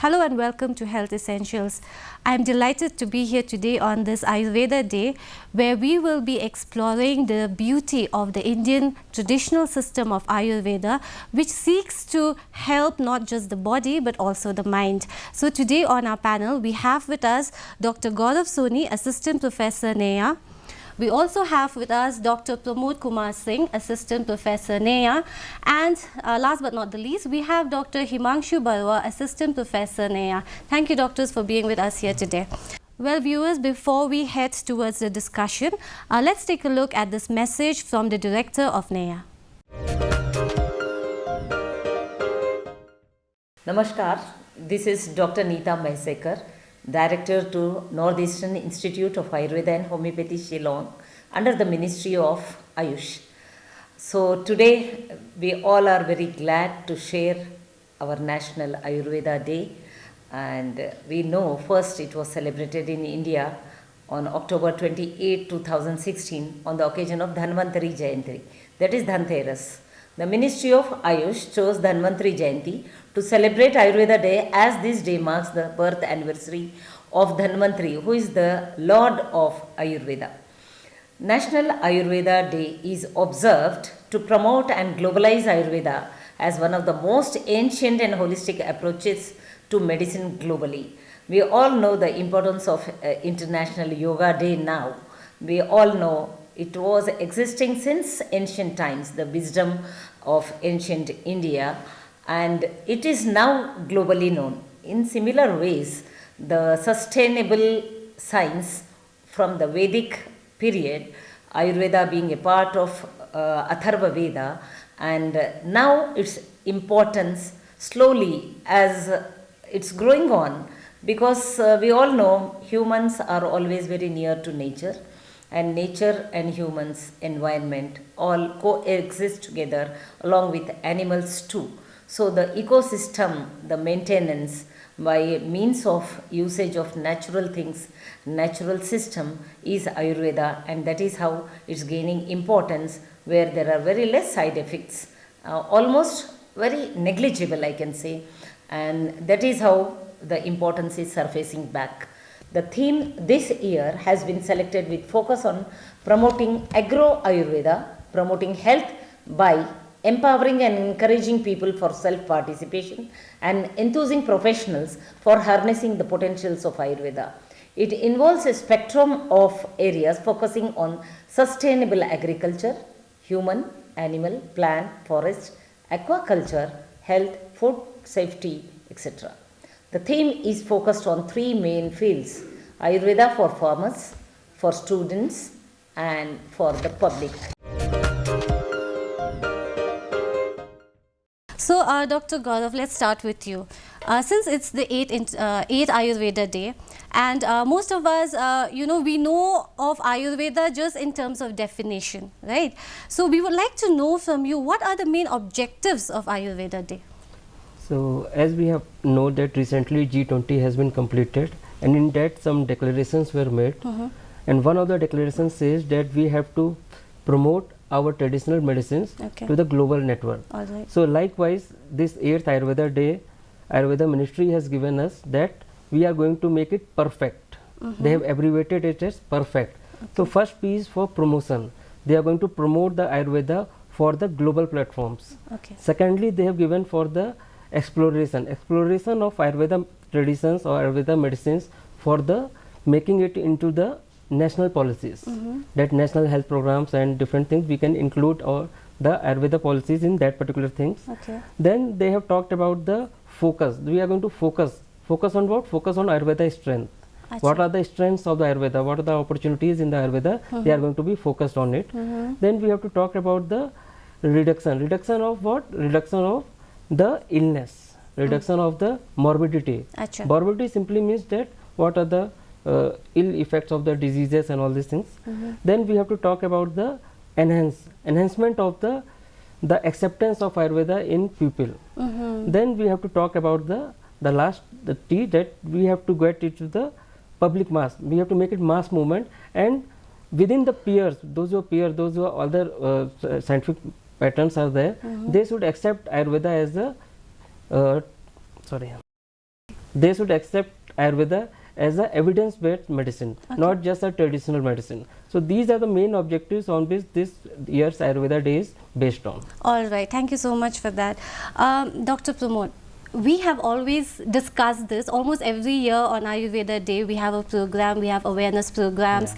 Hello and welcome to Health Essentials. I am delighted to be here today on this Ayurveda Day, where we will be exploring the beauty of the Indian traditional system of Ayurveda, which seeks to help not just the body but also the mind. So today on our panel we have with us Dr. Gaurav Soni, Assistant Professor NEA. We also have with us Dr. Pramod Kumar Singh, Assistant Professor NEA, and last but not the least, we have Dr. Himanshu Barua, Assistant Professor NEA. Thank you, doctors, for being with us here today. Well, viewers, before we head towards the discussion, let's take a look at this message from the Director of NEA. Namaskar, this is Dr. Neeta Mehsekar, Director to Northeastern Institute of Ayurveda and Homeopathy, Shillong, under the Ministry of Ayush. So today we all are very glad to share our National Ayurveda Day, and we know first it was celebrated in India on October 28, 2016 on the occasion of Dhanvantari Jayanti, that is Dhanteras. The Ministry of Ayush chose Dhanvantari Jayanti to celebrate Ayurveda Day, as this day marks the birth anniversary of Dhanvantari, who is the Lord of Ayurveda. National Ayurveda Day is observed to promote and globalize Ayurveda as one of the most ancient and holistic approaches to medicine globally. We all know the importance of International Yoga Day now. We all know it was existing since ancient times, the wisdom of ancient India, and it is now globally known. In similar ways, the sustainable science from the Vedic period, Ayurveda being a part of Atharva Veda, and now its importance slowly as it's growing on, because we all know humans are always very near to nature, and nature and humans, environment all coexist together along with animals too. So the ecosystem, the maintenance by means of usage of natural things, natural system is Ayurveda, and that is how it's gaining importance, where there are very less side effects, almost very negligible I can say, and that is how the importance is surfacing back. The theme this year has been selected with focus on promoting agro-Ayurveda, promoting health by empowering and encouraging people for self-participation and enthusing professionals for harnessing the potentials of Ayurveda. It involves a spectrum of areas focusing on sustainable agriculture, human, animal, plant, forest, aquaculture, health, food safety, etc. The theme is focused on three main fields: Ayurveda for farmers, for students, and for the public. So, Dr. Gaurav, let's start with you. Since it's the 8th Ayurveda Day, and most of us, we know of Ayurveda just in terms of definition, right? So, we would like to know from you, what are the main objectives of Ayurveda Day? So, as we have know that recently G20 has been completed, and in that some declarations were made, and one of the declarations says that we have to promote our traditional medicines to the global network. All right. So likewise, this 8th Ayurveda Day, Ayurveda Ministry has given us that we are going to make it perfect. They have abbreviated it as perfect. So first piece for promotion, they are going to promote the Ayurveda for the global platforms. Secondly, they have given for the exploration of Ayurveda traditions or Ayurveda medicines for the making it into the national policies, that national health programs and different things we can include or the Ayurveda policies in that particular things. Okay. Then they have talked about the focus. We are going to focus on what? Focus on Ayurveda strength. What are the strengths of the Ayurveda? What are the opportunities in the Ayurveda? They are going to be focused on it. Then we have to talk about the reduction of what? Reduction of the illness, reduction of the morbidity. Morbidity simply means that what are the ill effects of the diseases and all these things. Then we have to talk about the enhancement of the acceptance of Ayurveda in people. Then we have to talk about the T, that we have to get it to the public mass. We have to make it mass movement, and within the peers, those who are other scientific patterns are there, they should accept Ayurveda as a they should accept Ayurveda as a evidence-based medicine, not just a traditional medicine. So these are the main objectives on which this year's Ayurveda Day is based on. All right, thank you so much for that. Dr. Pramod, we have always discussed this almost every year on Ayurveda Day. We have a program, we have awareness programs,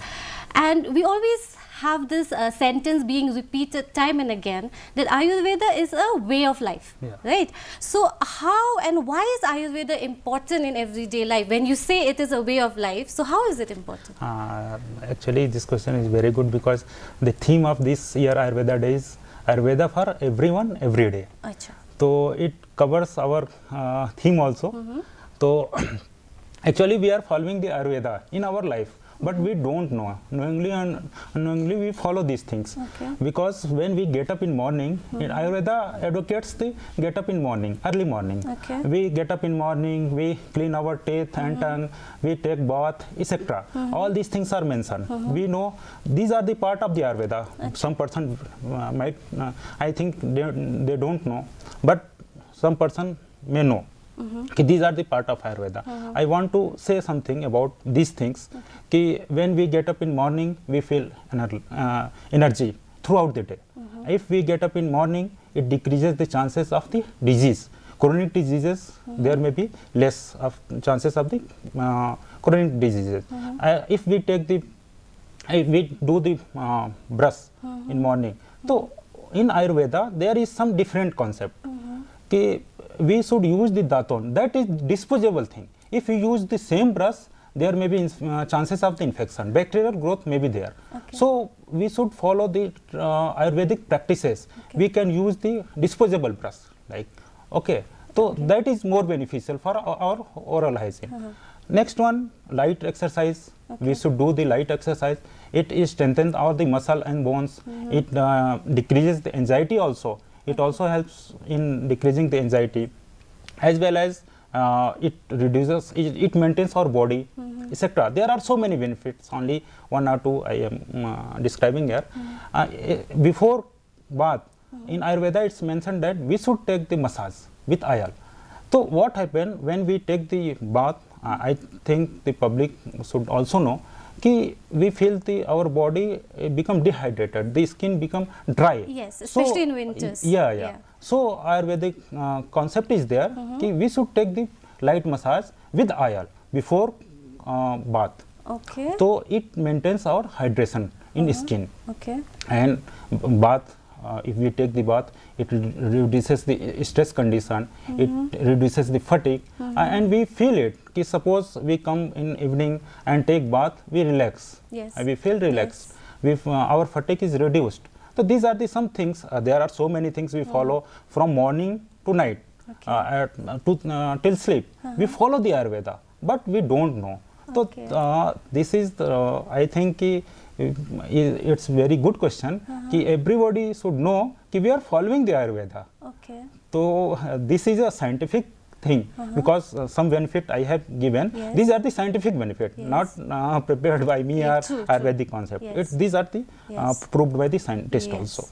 and we always have this sentence being repeated time and again, that Ayurveda is a way of life, right? So how and why is Ayurveda important in everyday life? When you say it is a way of life, so how is it important? Actually, this question is very good, because the theme of this year Ayurveda Day is Ayurveda for everyone, every day. So it covers our theme also. So actually we are following the Ayurveda in our life, but we don't know. Knowingly and unknowingly we follow these things. Because when we get up in morning, Ayurveda advocates the get up in morning, early morning. We get up in morning, we clean our teeth and tongue, we take bath, etc. All these things are mentioned. We know these are the part of the Ayurveda. Some person might, I think they don't know, but some person may know. These are the part of Ayurveda. I want to say something about these things. When we get up in morning, we feel energy throughout the day. If we get up in morning, it decreases the chances of the disease. Chronic diseases, there may be less of chances of the chronic diseases. If we take we do the brush in morning. So in Ayurveda, there is some different concept. We should use the daton, that is disposable thing. If we use the same brush, there may be chances of the infection, bacterial growth may be there. So we should follow the Ayurvedic practices. We can use the disposable brush, so that is more beneficial for our oral hygiene. Next one, light exercise. We should do the light exercise. It strengthens the muscle and bones. It decreases the anxiety also. It also helps in decreasing the anxiety, as well as it reduces, it maintains our body, etc. There are so many benefits, only one or two I am describing here. Before bath, in Ayurveda it's mentioned that we should take the massage with oil. So what happens when we take the bath, I think the public should also know, we feel our body become dehydrated, the skin become dry. Yes, especially in winters. So Ayurvedic concept is there, we should take the light massage with oil before bath. So it maintains our hydration in skin. And bath, if we take the bath, it reduces the stress condition, it reduces the fatigue, and we feel it. Suppose we come in evening and take bath, we relax, we feel relaxed, our fatigue is reduced. So these are the some things. There are so many things we follow from morning to night, till sleep. We follow the Ayurveda, but we don't know. So this is I think it's very good question. Everybody should know we are following the Ayurveda. So this is a scientific thing, because some benefit I have given, these are the scientific benefit, not prepared by me or Ayurvedic concept. These are the proved by the scientist also.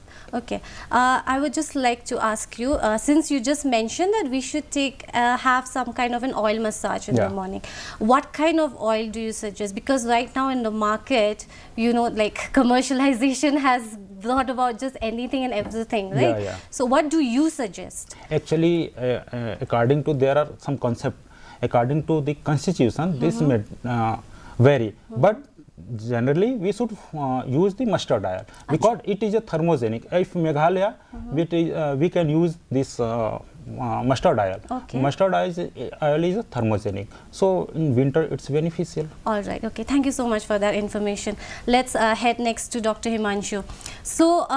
I would just like to ask you, since you just mentioned that we should have some kind of an oil massage in the morning, what kind of oil do you suggest? Because right now in the market, you know, like commercialization has brought about just anything and everything, right? So what do you suggest? Actually, according to, there are some concept, according to the constitution, this vary. But generally we should use the mustard oil because it is a thermogenic. If Meghalaya, we can use this mustard oil. Okay. Mustard oil is a thermogenic. So in winter it's beneficial. All right. Okay. Thank you so much for that information. Let's head next to Dr. Himanshu. So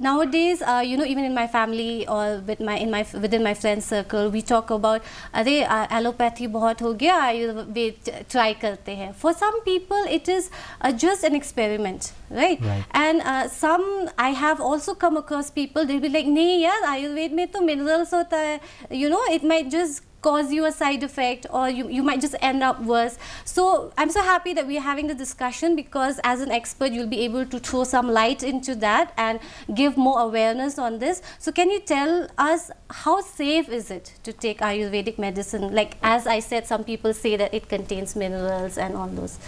nowadays, you know, even in my family or within my friend circle, we talk about अरे allopathy बहुत हो गया, Ayurveda try करते हैं. For some people, it is just an experiment, right? And some, I have also come across people, they'll be like, नहीं यार, Ayurveda में तो minerals होता है, you know, it might just cause you a side effect, or you might just end up worse. So I'm so happy that we're having the discussion, because as an expert you'll be able to throw some light into that and give more awareness on this. So can you tell us, how safe is it to take Ayurvedic medicine? Like, as I said, some people say that it contains minerals and all those.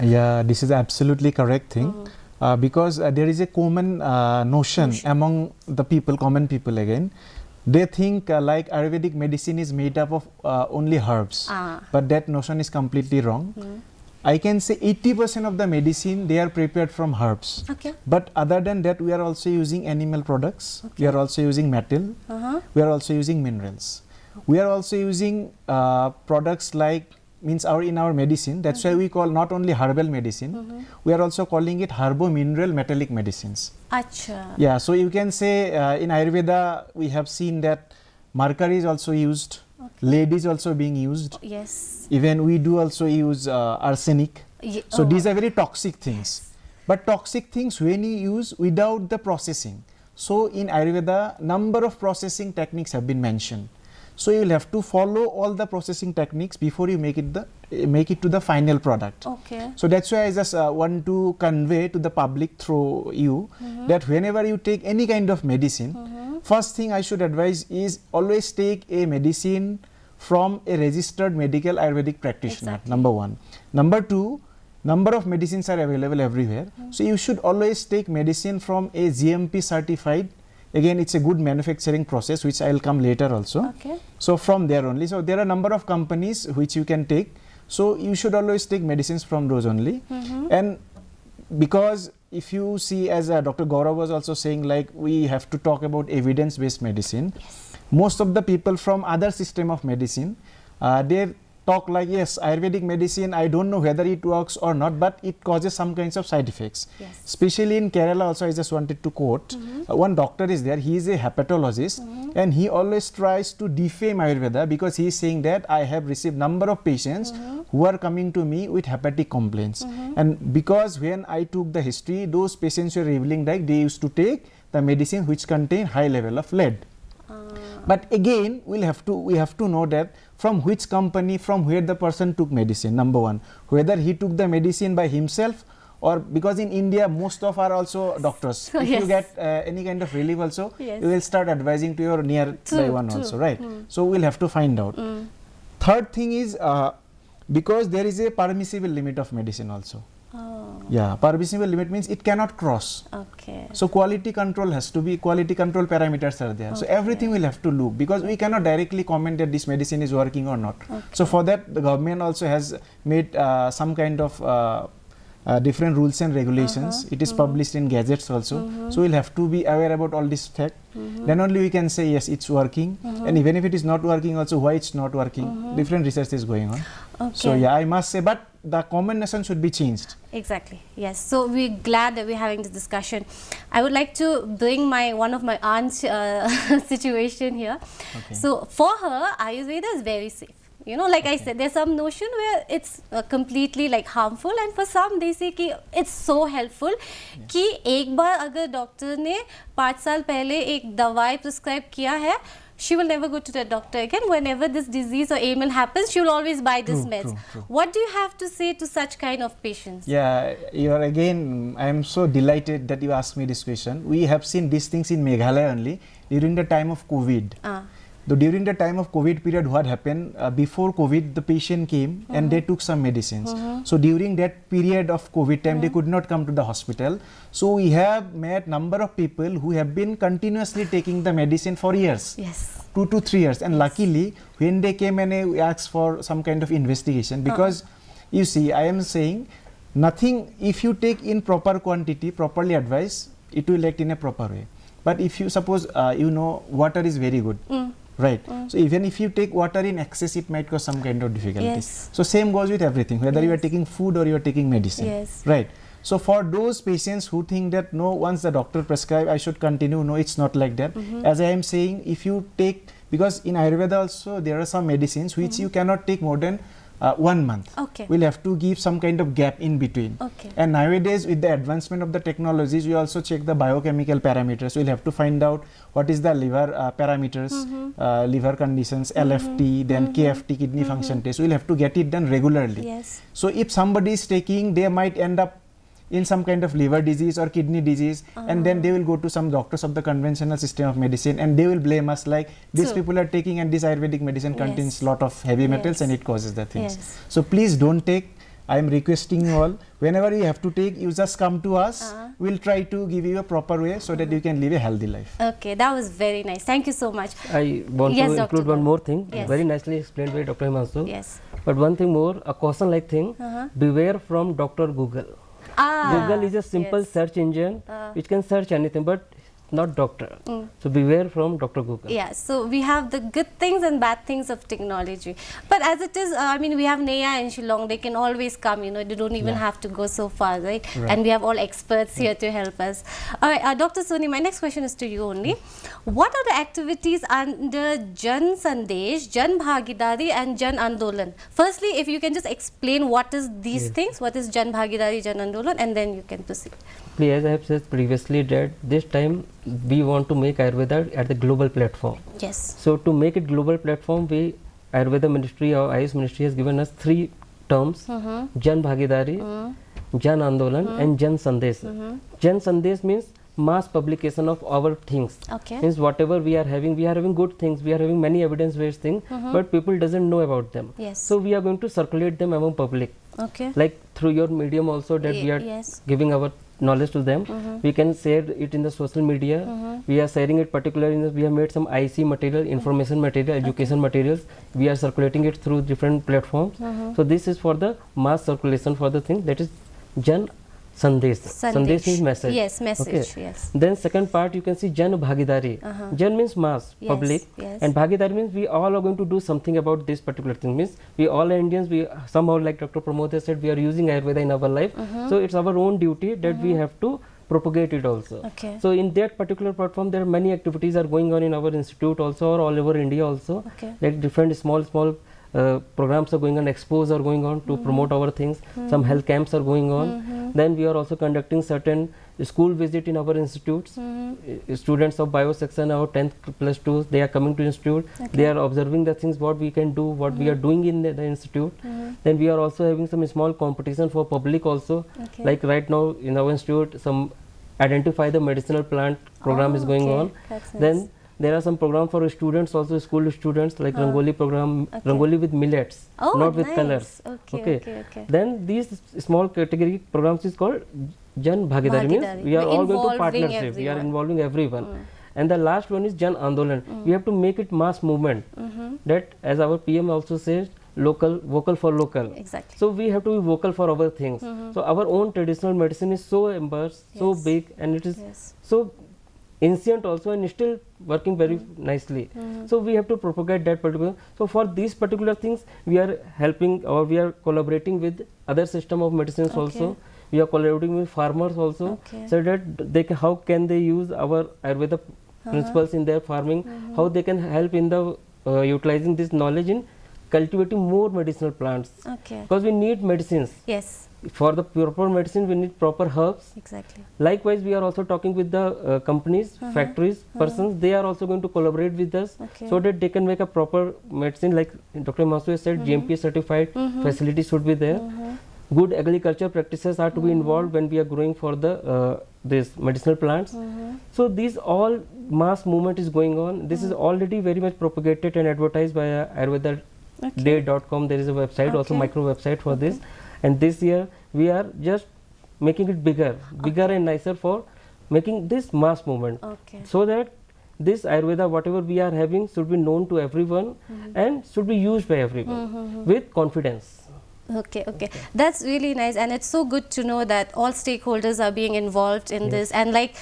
Yeah, this is absolutely correct thing. Because there is a common notion among the people, common people again. They think like Ayurvedic medicine is made up of only herbs, but that notion is completely wrong. I can say 80% of the medicine, they are prepared from herbs. Okay. But other than that, we are also using animal products. We are also using metal. We are also using minerals. We are also using products like, means in our medicine, that's why we call not only herbal medicine, we are also calling it herbo-mineral metallic medicines. Acha. Yeah, so you can say in Ayurveda, we have seen that mercury is also used, lead is also being used. Yes. Even we do also use arsenic. So these are very toxic things. But toxic things when you use without the processing. So in Ayurveda, number of processing techniques have been mentioned. So you will have to follow all the processing techniques before you make it to the final product. Okay. So that's why I just want to convey to the public through you that whenever you take any kind of medicine, first thing I should advise is always take a medicine from a registered medical Ayurvedic practitioner. Exactly. Number one. Number two, number of medicines are available everywhere. So you should always take medicine from a GMP certified. Again, it's a good manufacturing process, which I will come later also. Okay. So from there only. So there are a number of companies which you can take. So you should always take medicines from those only. And because if you see, as Dr. Gaurav was also saying, like we have to talk about evidence-based medicine. Most of the people from other system of medicine, they talk like, yes, Ayurvedic medicine, I don't know whether it works or not, but it causes some kinds of side effects. Especially in Kerala also, I just wanted to quote, one doctor is there, he is a hepatologist, and he always tries to defame Ayurveda because he is saying that I have received number of patients who are coming to me with hepatic complaints. And because when I took the history, those patients were revealing like they used to take the medicine which contain high level of lead. But again, we have to know that from which company, from where the person took medicine, number one. Whether he took the medicine by himself, or because in India, most of are also doctors. So if you get any kind of relief also, you will start advising to your nearby one also, right? So we'll have to find out. Third thing is, because there is a permissible limit of medicine also. Yeah, permissible limit means it cannot cross. Okay. So quality control has to be, quality control parameters are there. So everything will have to look, because we cannot directly comment that this medicine is working or not. So for that, the government also has made some kind of different rules and regulations. It is published in gazettes also. So we'll have to be aware about all this fact. Then only we can say yes, it's working. And even if it is not working also, why it's not working. Different research is going on. So yeah, I must say, but the common notion should be changed. Exactly. Yes. So we're glad that we're having this discussion. I would like to bring one of my aunt's situation here. So for her, Ayurveda is very safe. You know, like I said, there's some notion where it's completely like harmful, and for some they say कि it's so helpful कि एक बार अगर doctor ने 5 साल पहले एक दवाई prescribe किया है, she will never go to the doctor again. Whenever this disease or ailment happens, she will always buy this meds. What do you have to say to such kind of patients? Yeah, you are again, I am so delighted that you asked me this question. We have seen these things in Meghalaya only during the time of COVID. During the time of COVID period, what happened, before COVID, the patient came and they took some medicines. So during that period of COVID time, they could not come to the hospital. So we have met number of people who have been continuously taking the medicine for years. 2 to 3 years. And luckily, when they came and we asked for some kind of investigation, because You see, I am saying nothing, if you take in proper quantity, properly advised, it will act in a proper way. But if you suppose, you know, water is very good, right? So even if you take water in excess, it might cause some kind of difficulties. Yes. So same goes with everything, whether you are taking food or you are taking medicine, Yes. right? So for those patients who think that no, once the doctor prescribe, I should continue, no, it's not like that. As I am saying, if you take, because in Ayurveda also there are some medicines which you cannot take more than 1 month. Okay. We'll have to give some kind of gap in between. Okay. And nowadays with the advancement of the technologies, we also check the biochemical parameters. We'll have to find out what is the liver parameters, liver conditions, LFT, then KFT, kidney function test. We'll have to get it done regularly. Yes. So if somebody is taking, they might end up in some kind of liver disease or kidney disease, and then they will go to some doctors of the conventional system of medicine and they will blame us like these True. people are taking, and this Ayurvedic medicine contains lot of heavy metals and it causes the things. Yes. So please don't take. I am requesting you all, whenever you have to take, you just come to us. We'll try to give you a proper way so that you can live a healthy life. Okay, that was very nice. Thank you so much. I want Yes, to Dr. include one Gaurav. more thing, Yes. very nicely explained by Dr. Himanshu. Yes. But one thing more, a caution like thing, beware from Dr. Google. Google is a simple yes. search engine which can search anything, but not doctor. So beware from Dr. Google. Yeah, so we have the good things and bad things of technology. But as it is, I mean, we have Neha and Shillong, they can always come, you know, they don't even have to go so far, right? And we have all experts here to help us. All right, Dr. Soni, my next question is to you only. What are the activities under Jan Sandesh, Jan Bhagidari and Jan Andolan? Firstly, if you can just explain what is these things, what is Jan Bhagidari, Jan Andolan, and then you can proceed. As I have said previously that this time we want to make Ayurveda at the global platform. Yes. So to make it global platform, Ayurveda Ministry or Ayush Ministry has given us 3 terms: Jan Bhagidari, Jan Andolan and Jan Sandesh. Jan Sandesh means mass publication of our things. Okay. Means whatever we are having good things, we are having many evidence-based things, but people doesn't know about them. Yes. So we are going to circulate them among public. Okay. Like through your medium also that we are Yes. giving our knowledge to them. We can share it in the social media. We are sharing it particularly in we have made some IC material, information material, education materials. We are circulating it through different platforms. So this is for the mass circulation for the thing, that is Jan Sandesh. Sandesh means message. Yes, message. Okay. Yes. Then second part you can see Jan Bhagidari. Jan means mass, Yes, public, yes. and Bhagidari means we all are going to do something about this particular thing. Means we all are Indians, we somehow, like Dr. Pramod has said, we are using Ayurveda in our life. So it's our own duty that we have to propagate it also. Okay. So in that particular platform there are many activities are going on in our institute also, or all over India also. Okay. Like different small programs are going on, expos are going on to promote our things. Some health camps are going on. Then we are also conducting certain school visit in our institutes. Students of bio section, our 10th plus 2, they are coming to institute. They are observing the things what we can do, what we are doing in the institute. Then we are also having some small competition for public also. Okay. Like right now in our institute, some identify the medicinal plant program is going on. That's nice. Then there are some programs for students also, school students, like Rangoli program, Rangoli with millets, Oh, not with nice. colors. Okay. Then these small category programs is called Jan Bhagidari, means Bhagidari. we are all going to Involving partnership, we are everyone. involving everyone. And the last one is Jan Andolan. We have to make it mass movement. That, as our PM also says, local, vocal for local. Exactly. So we have to be vocal for our things. So our own traditional medicine is so embarrassed, so Yes. big, and it is Yes. so ancient also, and still working very nicely. So we have to propagate that particular. So for these particular things, we are helping, or we are collaborating with other system of medicines also. We are collaborating with farmers also, Okay. so that they can, how can they use our Ayurveda principles in their farming, how they can help in the utilizing this knowledge in cultivating more medicinal plants, Okay. because we need medicines. Yes. For the proper medicine, we need proper herbs. Exactly. Likewise, we are also talking with the companies, factories, persons. They are also going to collaborate with us, Okay. so that they can make a proper medicine. Like Dr. Masu has said, GMP certified facilities should be there. Good agriculture practices are to be involved when we are growing for the this medicinal plants. So these all mass movement is going on. This is already very much propagated and advertised by Ayurveda Day.com. There is a website, also micro website for this. And this year we are just making it bigger and nicer for making this mass movement, Okay. so that this Ayurveda, whatever we are having, should be known to everyone and should be used by everyone with confidence. Okay, okay. That's really nice, and it's so good to know that all stakeholders are being involved in this. And like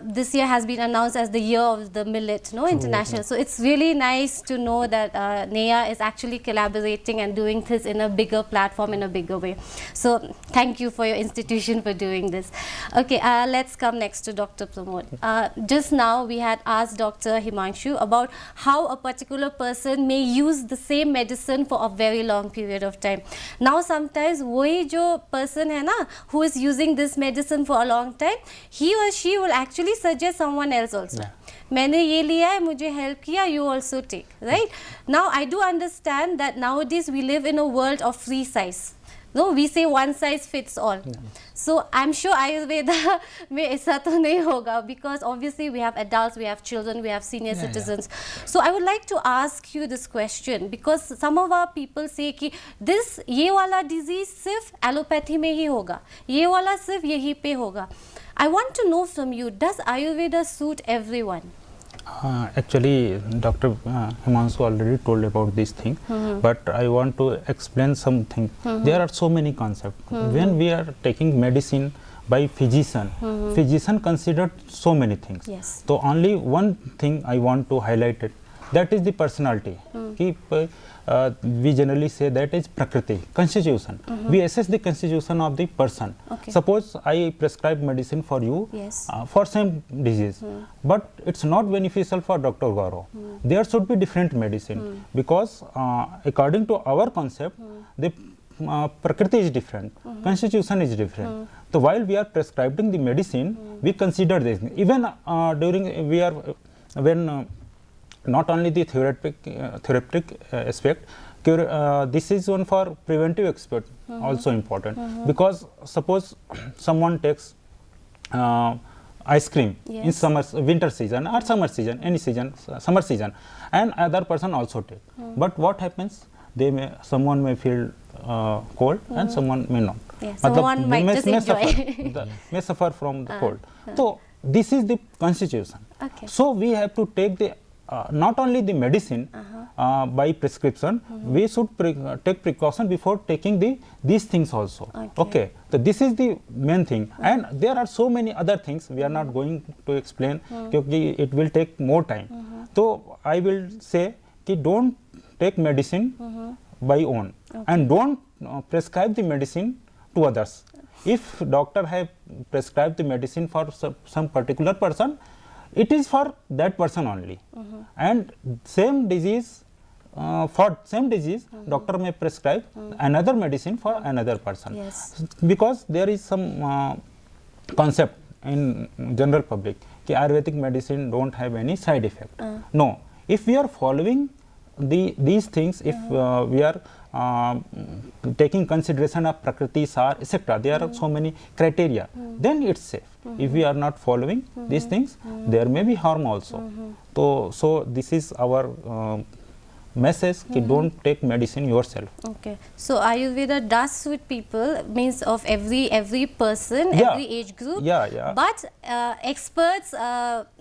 this year has been announced as the year of the millet, no, international. So it's really nice to know that NEA is actually collaborating and doing this in a bigger platform, in a bigger way. So thank you for your institution for doing this. Okay, let's come next to Dr. Pramod. Just now we had asked Dr. Himanshu about how a particular person may use the same medicine for a very long period of time. Now sometimes वही जो person है ना who is using this medicine for a long time, he or she will actually suggest someone else also. मैंने ये लिया है, मुझे help किया, you also take, right? Now I do understand that nowadays we live in a world of free size. No, we say one size fits all. So I'm sure Ayurveda में ऐसा तो नहीं होगा, because obviously we have adults, we have children, we have senior citizens. So I would like to ask you this question, because some of our people say कि this ये वाला disease सिर्फ allopathy में ही होगा, ये वाला सिर्फ यहीं पे होगा. I want to know from you, does Ayurveda suit everyone? Actually, Dr. Himanshu already told about this thing, but I want to explain something. There are so many concepts. When we are taking medicine by physician, physician considered so many things. Yes. So only one thing I want to highlight it, that is the personality. We generally say that is prakriti, constitution. We assess the constitution of the person. Okay. Suppose I prescribe medicine for you for same disease, but it's not beneficial for Dr. Gaurav. There should be different medicine, because according to our concept, the prakriti is different, constitution is different. So while we are prescribing the medicine, we consider this. Even during we are when not only the therapeutic aspect, this is one for preventive aspect also important, because suppose someone takes ice cream in winter season or summer season, any season, summer season, and other person also take. But what happens? Someone may feel cold and someone may not. Someone might just enjoy. May suffer from the cold. So this is the constitution. Okay. So we have to take the not only the medicine by prescription, we should take precaution before taking these things also. Okay. So this is the main thing, and there are so many other things we are not going to explain, because it will take more time. So I will say that don't take medicine by own, and don't prescribe the medicine to others. If doctor have prescribed the medicine for some particular person, it is for that person only, and same disease, doctor may prescribe another medicine for another person. Yes. Because there is some concept in general public that Ayurvedic medicine don't have any side effect. No, if we are following these things, if we are taking consideration of prakriti, sar, etc., there are so many criteria, then it's safe. If we are not following these things, there may be harm also. So this is our message, ki don't take medicine yourself. Okay. So Ayurveda does suit people, means of every person, every age group. But experts'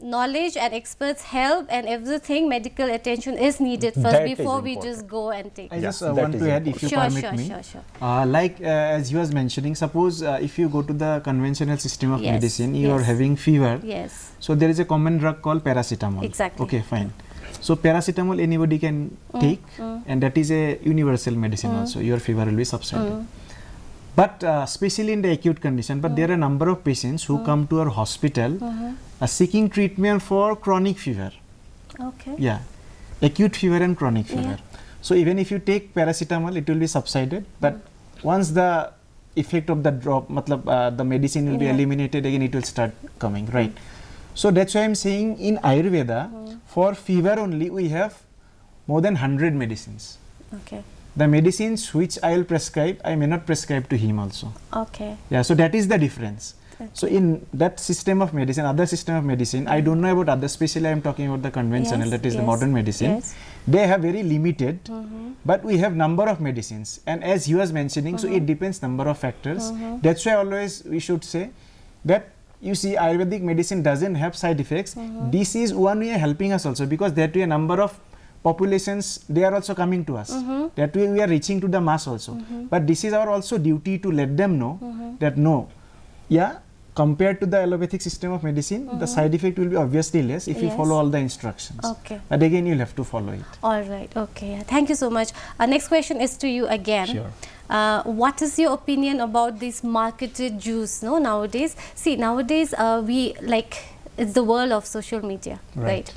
knowledge and experts' help and everything, medical attention is needed first That before is we important. just go and take. I just want to add, if you permit me. Sure. Like as you was mentioning, suppose if you go to the conventional system of Yes, medicine, you are yes. having fever. Yes. So there is a common drug called paracetamol. Exactly. Okay, fine. So paracetamol anybody can take, and that is a universal medicine also. Your fever will be subsided. But especially in the acute condition, but there are a number of patients who come to our hospital seeking treatment for chronic fever. Okay. Yeah, acute fever and chronic fever. So even if you take paracetamol, it will be subsided. But once the effect of the drop, the medicine will be eliminated, again it will start coming, right? So that's why I'm saying in Ayurveda, for fever only we have more than 100 medicines. Okay. The medicines which I will prescribe, I may not prescribe to him also. Okay. Yeah, so that is the difference. Okay. So in that system of medicine, other system of medicine, I don't know about others, especially I am talking about the conventional, that is the modern medicine. They have very limited, but we have number of medicines. And as he was mentioning, so it depends number of factors. That's why always we should say that, you see, Ayurvedic medicine doesn't have side effects. This is one way helping us also, because there are a number of populations, they are also coming to us. That way we are reaching to the mass also. But this is our also duty to let them know that no, yeah, compared to the allopathic system of medicine, the side effect will be obviously less if you follow all the instructions. Okay. But again, you'll have to follow it. All right. Okay. Yeah. Thank you so much. Our next question is to you again. Sure. What is your opinion about this marketed juice? No, nowadays, see, nowadays we like it's the world of social media, right?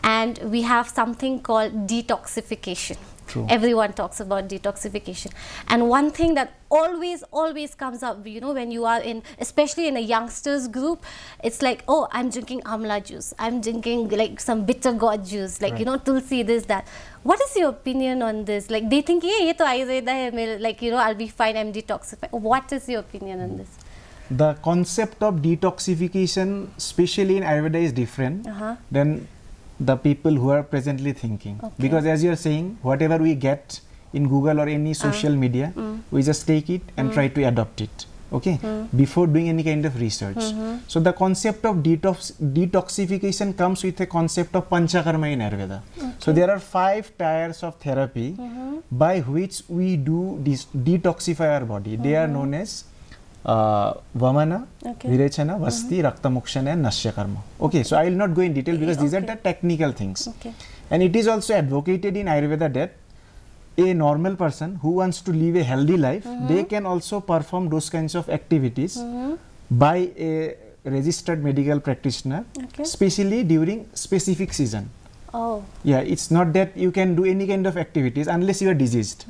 And we have something called detoxification. True. Everyone talks about detoxification, and one thing that always comes up, you know, when you are in, especially in a youngsters group, it's like, oh, I'm drinking amla juice, I'm drinking like some bitter gourd juice, like you know, tulsi, this, that. What is your opinion on this? Like they think, yeah, ye to Ayurveda hai, like, you know, I'll be fine, I'm detoxified. What is your opinion on this? The concept of detoxification, especially in Ayurveda, is different than the people who are presently thinking. Because as you are saying, whatever we get in Google or any social media, we just take it and try to adopt it, okay, before doing any kind of research. So the concept of detoxification comes with a concept of panchakarma in Ayurveda. So there are 5 tiers of therapy by which we do detoxify our body. They are known as Vamana, Virechana, Vasti, Raktamokshana and Nashya Karma. Okay, so I will not go in detail because these are the technical things. And it is also advocated in Ayurveda that a normal person who wants to live a healthy life, they can also perform those kinds of activities by a registered medical practitioner, especially during specific season. Oh. Yeah, it's not that you can do any kind of activities unless you are diseased.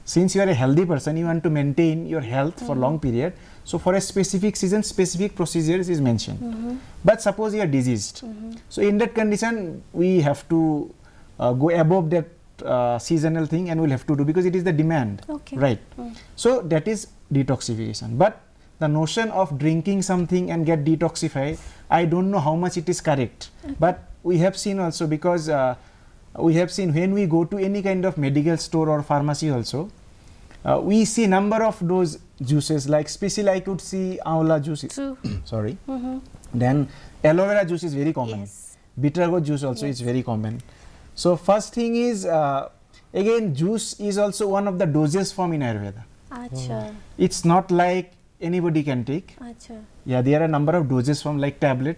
Since you are a healthy person, you want to maintain your health for long period. So for a specific season, specific procedures is mentioned. But suppose you are diseased. So in that condition, we have to go above that seasonal thing and we'll have to do because it is the demand. Right. So that is detoxification. But the notion of drinking something and get detoxified, I don't know how much it is correct. But we have seen also, because we have seen when we go to any kind of medical store or pharmacy also, we see number of those juices, like especially I could see amla juice. Sorry. Then aloe vera juice is very common. Bitter gourd juice also is very common. So first thing is, again, juice is also one of the dosage form in Ayurveda. It's not like anybody can take. Yeah, there are a number of doses from like tablet,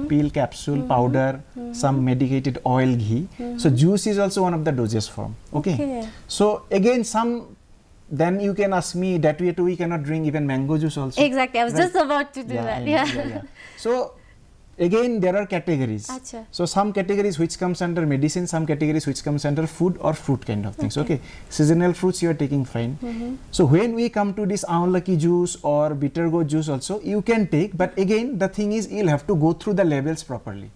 pill, capsule, powder, some medicated oil, ghee. So juice is also one of the doses form. Okay. So again, then you can ask me that way too, we cannot drink even mango juice also. Exactly, I was just about to do that. So again, there are categories. So some categories which comes under medicine, some categories which comes under food or fruit kind of things. Okay. Seasonal fruits you are taking fine. So when we come to this amlaki juice or bitter gourd juice also, you can take, but again the thing is you'll have to go through the labels properly.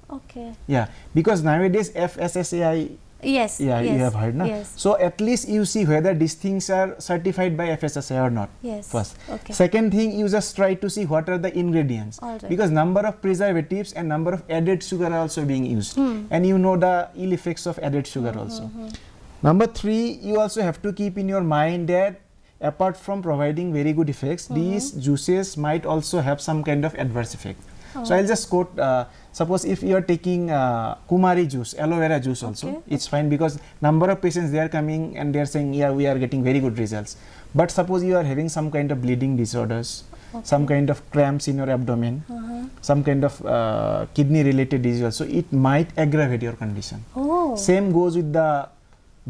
Yeah, because nowadays FSSAI, you have heard, na? So at least you see whether these things are certified by FSSAI or not. First. Second thing, you just try to see what are the ingredients. Because number of preservatives and number of added sugar are also being used. And you know the ill effects of added sugar also. Number 3, you also have to keep in your mind that apart from providing very good effects, these juices might also have some kind of adverse effect. So I'll just quote, suppose if you are taking kumari juice, aloe vera juice also, it's fine because number of patients they are coming and they are saying, yeah, we are getting very good results. But suppose you are having some kind of bleeding disorders, some kind of cramps in your abdomen, some kind of kidney related disease also, it might aggravate your condition. Same goes with the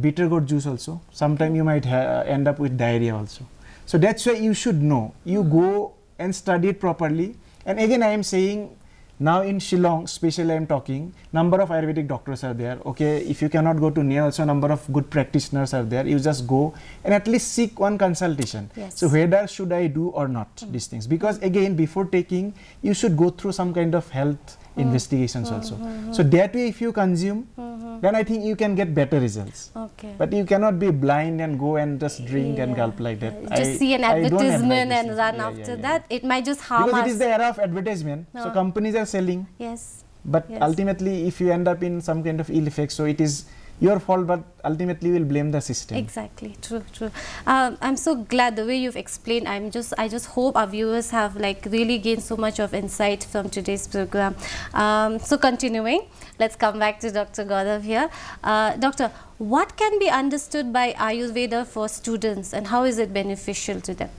bitter gourd juice also. Sometimes you might end up with diarrhea also. So that's why you should know. You go and study it properly. And again I am saying, now in Shillong, especially I am talking, number of Ayurvedic doctors are there. Okay, if you cannot go to near, also number of good practitioners are there. You just go and at least seek one consultation. So whether should I do or not these things? Because again, before taking, you should go through some kind of health investigations also. So that way if you consume, then I think you can get better results. But you cannot be blind and go and just drink and gulp like that. Just see an advertisement and run after that. It might just harm us. Because it is the era of advertisement. So companies are selling. But ultimately if you end up in some kind of ill effect, so it is your fault, but ultimately you will blame the system. Exactly, true, true. I'm so glad the way you've explained. I just hope our viewers have like really gained so much of insight from today's program. So continuing, let's come back to Dr. Gaurav here. Doctor, what can be understood by Ayurveda for students and how is it beneficial to them?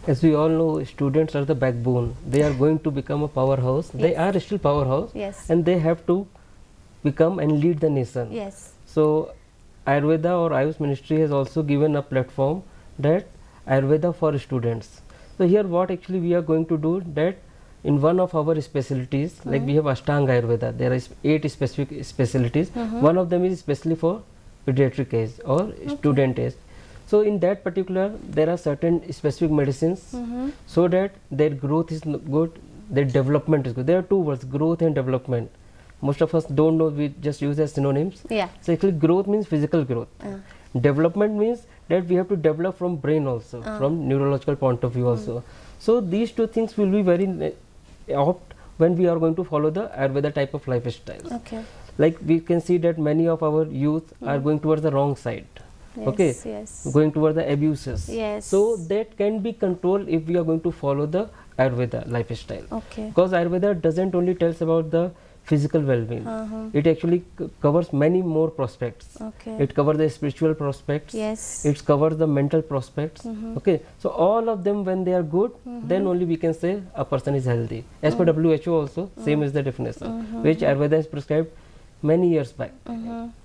As we all know, students are the backbone. They are going to become a powerhouse. Yes. They are still powerhouse. Yes. And they have to become and lead the nation. Yes. So Ayurveda or Ayush Ministry has also given a platform that Ayurveda for students. So here what actually we are going to do, that in one of our specialties, like we have Ashtanga Ayurveda, there are 8 specific specialties. One of them is especially for pediatric age or student age. So in that particular, there are certain specific medicines so that their growth is good, their development is good. There are 2 words, growth and development. Most of us don't know, we just use as synonyms. Yeah. So actually growth means physical growth. Development means that we have to develop from brain also, from neurological point of view also. So these 2 things will be very apt when we are going to follow the Ayurveda type of lifestyle. Okay. Like we can see that many of our youth are going towards the wrong side. Yes, okay, yes. going towards the abuses. Yes. So that can be controlled if we are going to follow the Ayurveda lifestyle. Okay. Because Ayurveda doesn't only tells about the physical well-being. It actually covers many more prospects. Okay. It covers the spiritual prospects. Yes. It covers the mental prospects. Okay. So all of them, when they are good, then only we can say a person is healthy. As per WHO also, same is the definition, which Ayurveda has prescribed many years back.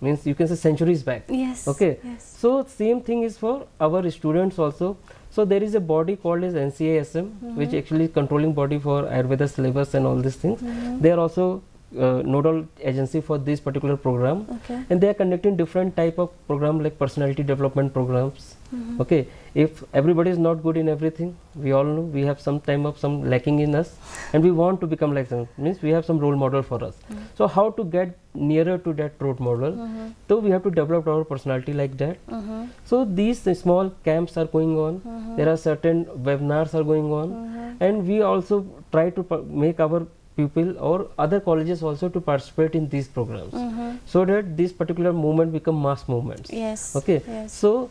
Means you can say centuries back. Yes. Okay. Yes. So same thing is for our students also. So there is a body called as NCASM, which actually is controlling body for Ayurveda syllabus and all these things. They are also nodal agency for this particular program. Okay. And they are conducting different type of program like personality development programs. Okay, if everybody is not good in everything, we all know we have some time of some lacking in us and we want to become like them, means we have some role model for us. So how to get nearer to that role model? So we have to develop our personality like that. So these small camps are going on, there are certain webinars are going on, and we also try to make our people or other colleges also to participate in these programs, so that this particular movement become mass movements. Yes. Okay. Yes. So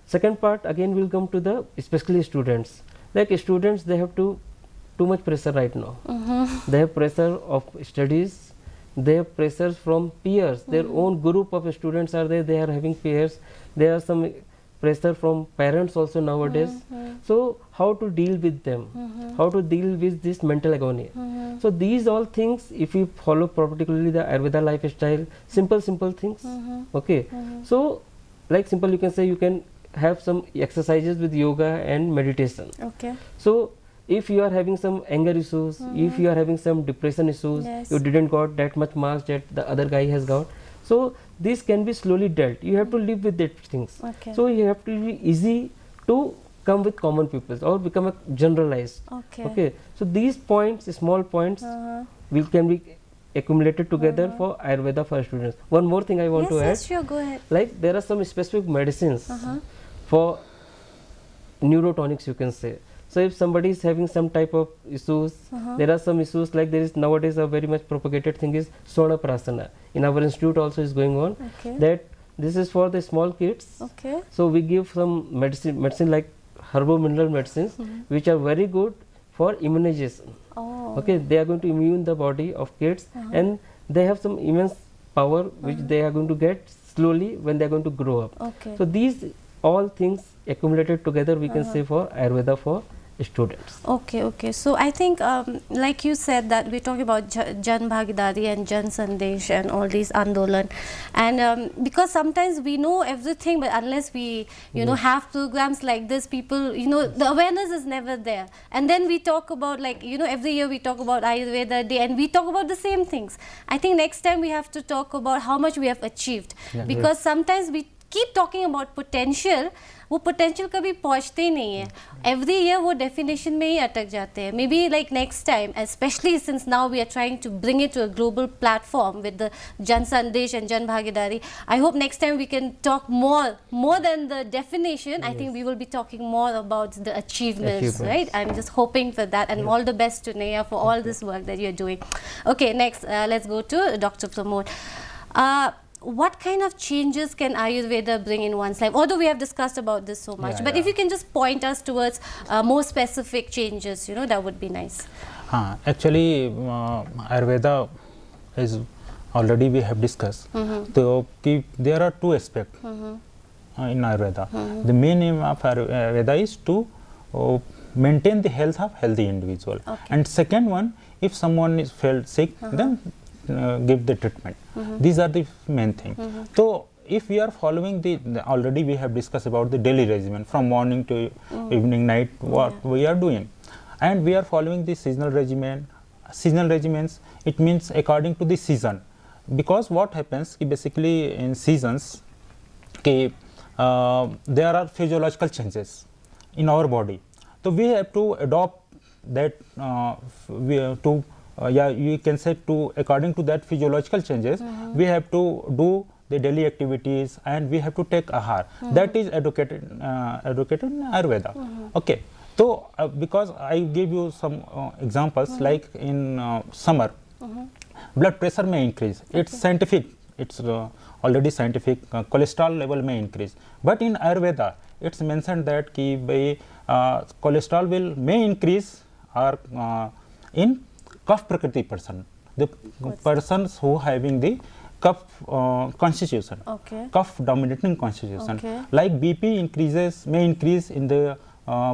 second part again will come to the especially students. Like students, they have too much pressure right now. They have pressure of studies, they have pressures from peers. Their own group of students are there, they are having peers. There are some pressure from parents also nowadays. So how to deal with them, how to deal with this mental agony. So these all things, if we follow particularly the Ayurveda lifestyle, simple things. Okay. So like simple, you can say you can have some exercises with yoga and meditation. Okay. So if you are having some anger issues, if you are having some depression issues, Yes. you didn't got that much marks that the other guy has got, so this can be slowly dealt. You have to live with that things. Okay. So you have to be easy to come with common people or become a generalized. Okay. Okay. So these points, small points, can be accumulated together for Ayurveda for students. One more thing I want to add. Yes, sure, go ahead. Like there are some specific medicines for neurotonics, you can say. So if somebody is having some type of issues, there are some issues like there is nowadays a very much propagated thing is Sona Prasana. In our institute also is going on. Okay. That this is for the small kids. Okay. So we give some medicine like herbal mineral medicines which are very good for immunization. Oh. Okay, they are going to immune the body of kids and they have some immense power which they are going to get slowly when they are going to grow up. Okay. So these all things accumulated together we can say for Ayurveda for students. Okay, okay. So I think like you said that we're talking about Jan Bhagidari and Jan Sandesh and all these Andolan, and because sometimes we know everything, but unless we you know have programs like this, people the awareness is never there. And then we talk about like every year we talk about Ayurveda Day and we talk about the same things. I think next time we have to talk about how much we have achieved, because sometimes we keep talking about potential, वो potential कभी पहुंचते ही नहीं है. Every year वो definition में ही अटक जाते हैं. May be like next time, specially since now we are trying to bring it to a global platform with the Jan Sandesh and Jan Bhagidari. I hope next time we can talk more than the definition. I think we will be talking more about the achievements, right? I'm just hoping for that, and all the best to Neha for all this work that you're doing. Okay, next let's go to Dr. Pramod. what kind of changes can Ayurveda bring in one's life? Although we have discussed about this so much, but if you can just point us towards more specific changes, you know, that would be nice. Actually, Ayurveda is already we have discussed. So there are two aspects in Ayurveda. The main aim of Ayurveda is to maintain the health of healthy individual. And second one, if someone is felt sick, then give the treatment. These are the main thing. So if we are following the already we have discussed about the daily regimen from morning to evening, night, what we are doing, and we are following the seasonal regimen. Seasonal regimens, it means according to the season, because what happens basically in seasons, there are physiological changes in our body. So we have to adopt that you can say to according to that physiological changes, we have to do the daily activities and we have to take ahar. That is educated in Ayurveda. Okay. So because I give you some examples, like in summer, blood pressure may increase. It's scientific. It's already scientific. Cholesterol level may increase. But in Ayurveda, it's mentioned that cholesterol may increase or in Kapha Prakriti person, the persons who having the Kapha constitution, Kapha dominating constitution, like BP may increase in the